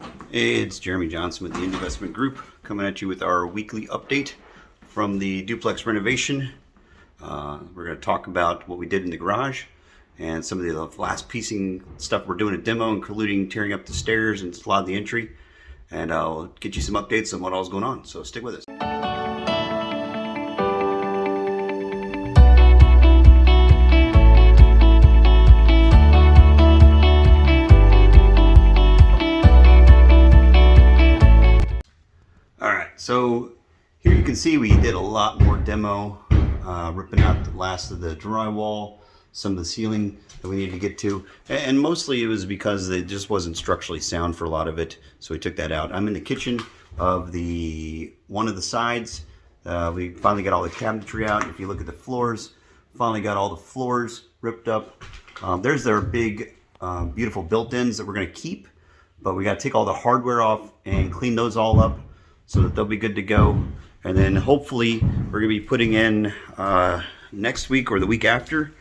Hey, it's Jeremy Johnson with the Investment Group coming at you with our weekly update from the duplex renovation. We're going to talk about what we did in the garage and some of the last piecing stuff we're doing a demo, including tearing up the stairs and a lot of the entry. And I'll get you some updates on what all's going on, so stick with us. So here you can see we did a lot more demo, ripping out the last of the drywall, some of the ceiling that we needed to get to, and mostly it was because it just wasn't structurally sound for a lot of it, so we took that out. I'm in the kitchen of one of the sides. We finally got all the cabinetry out. If you look at the floors, finally got all the floors ripped up. There's their big, beautiful built-ins that we're going to keep, but we got to take all the hardware off and clean those all up, so that they'll be good to go. And then hopefully we're gonna be putting in next week or the week after.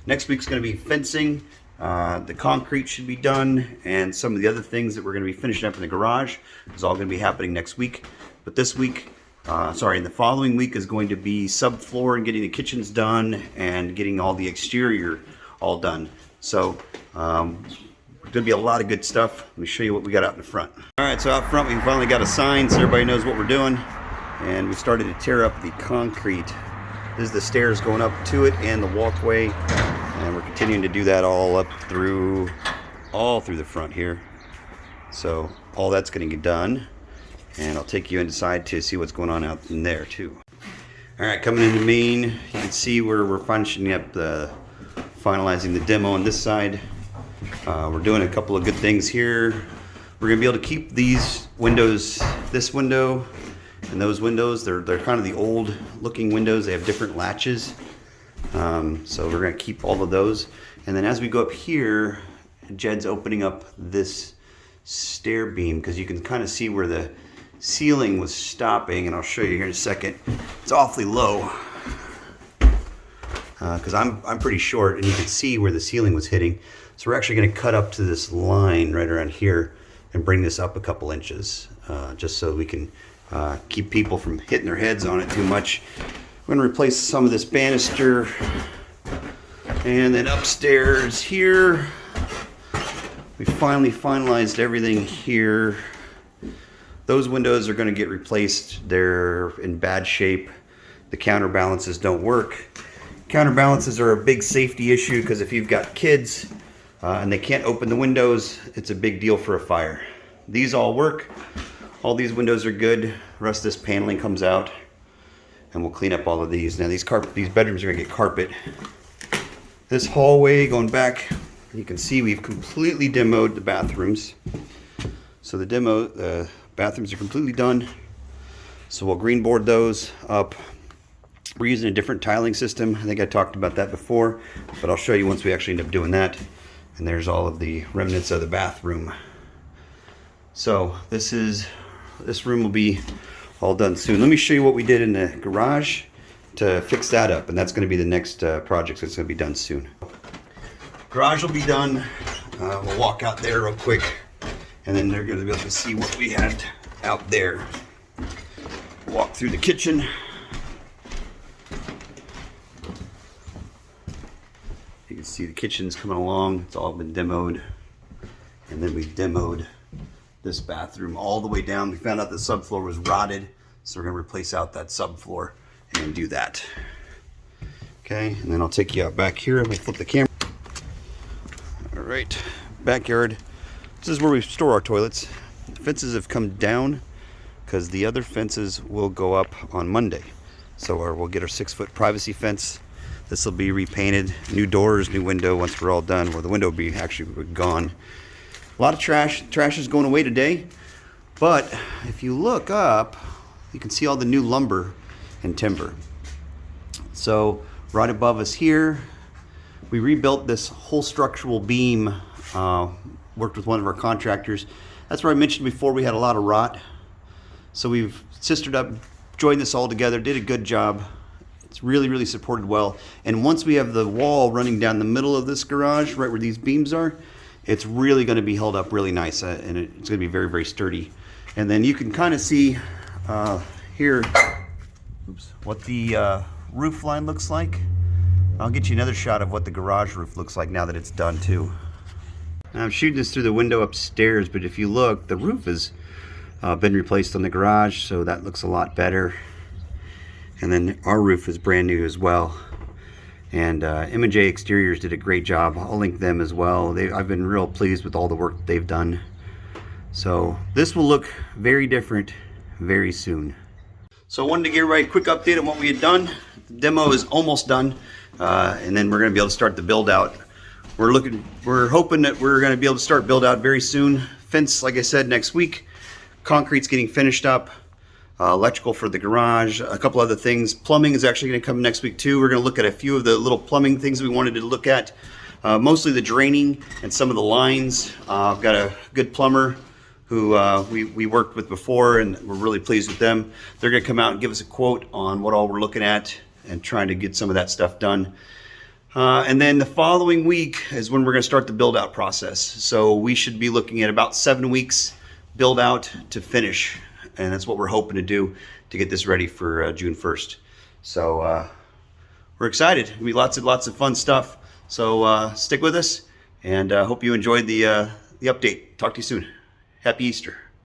Next week's gonna be fencing. The concrete should be done, and some of the other things that we're gonna be finishing up in the garage is all gonna be happening next week. But this week, in the following week is going to be subfloor and getting the kitchens done and getting all the exterior all done. So gonna be a lot of good stuff. Let me show you what we got out in the front. All right, so out front we finally got a sign so everybody knows what we're doing, and we started to tear up the concrete. This is the stairs going up to it and the walkway, and we're continuing to do that all through the front here. So all that's gonna get done, and I'll take you inside to see what's going on out in there too. All right, coming into main, you can see where we're finishing up finalizing the demo on this side. We're doing a couple of good things here. We're gonna be able to keep these windows, this window and those windows. They're kind of the old looking windows. They have different latches. So we're gonna keep all of those. And then as we go up here, Jed's opening up this stair beam because you can kind of see where the ceiling was stopping, and I'll show you here in a second. It's awfully low because I'm pretty short, and you can see where the ceiling was hitting. So we're actually going to cut up to this line right around here and bring this up a couple inches, just so we can keep people from hitting their heads on it too much. We're going to replace some of this banister, and then upstairs here, we finally finalized everything here. Those windows are going to get replaced. They're in bad shape. The counterbalances don't work. Counterbalances are a big safety issue because if you've got kids and they can't open the windows, it's a big deal for a fire. These all work. All these windows are good. The rest of this paneling comes out, and we'll clean up all of these. Now these bedrooms are gonna get carpet. This hallway going back, you can see we've completely demoed the bathrooms. So the bathrooms are completely done. So we'll green board those up. We're using a different tiling system. I think I talked about that before, but I'll show you once we actually end up doing that. And there's all of the remnants of the bathroom. So this room will be all done soon. Let me show you what we did in the garage to fix that up, and that's going to be the next project that's going to be done soon. Garage will be done. We'll walk out there real quick, and then they're going to be able to see what we had out there. Walk through the kitchen. You can see the kitchen's coming along. It's all been demoed. And then we demoed this bathroom all the way down. We found out the subfloor was rotted, so we're gonna replace out that subfloor and do that. Okay, and then I'll take you out back here. Let me flip the camera. All right, backyard. This is where we store our toilets. The fences have come down because the other fences will go up on Monday. So we'll get our 6-foot privacy fence. This will be repainted, new doors, new window once we're all done, where the window will be actually gone. A lot of trash. Trash is going away today. But if you look up, you can see all the new lumber and timber. So right above us here, we rebuilt this whole structural beam, worked with one of our contractors. That's where I mentioned before we had a lot of rot. So we've sistered up, joined this all together, did a good job. It's really, really supported well. And once we have the wall running down the middle of this garage, right where these beams are, it's really going to be held up really nice, and it's going to be very, very sturdy. And then you can kind of see here what the roof line looks like. I'll get you another shot of what the garage roof looks like now that it's done too. Now I'm shooting this through the window upstairs, but if you look, the roof has been replaced on the garage, so that looks a lot better. And then our roof is brand new as well. And M&J Exteriors did a great job. I'll link them as well. I've been real pleased with all the work that they've done. So this will look very different very soon. So I wanted to give everybody a quick update on what we had done. The demo is almost done, and then we're going to be able to start the build out. We're hoping that we're going to be able to start build out very soon. Fence, like I said, next week. Concrete's getting finished up. Electrical for the garage, a couple other things. Plumbing is actually going to come next week too. We're going to look at a few of the little plumbing things we wanted to look at. Mostly the draining and some of the lines. I've got a good plumber who we worked with before, and we're really pleased with them. They're going to come out and give us a quote on what all we're looking at and trying to get some of that stuff done. And then the following week is when we're going to start the build out process. So we should be looking at about 7 weeks build out to finish. And that's what we're hoping to do to get this ready for June 1st. So we're excited. It'll be lots of fun stuff. So stick with us, and hope you enjoyed the update. Talk to you soon. Happy Easter.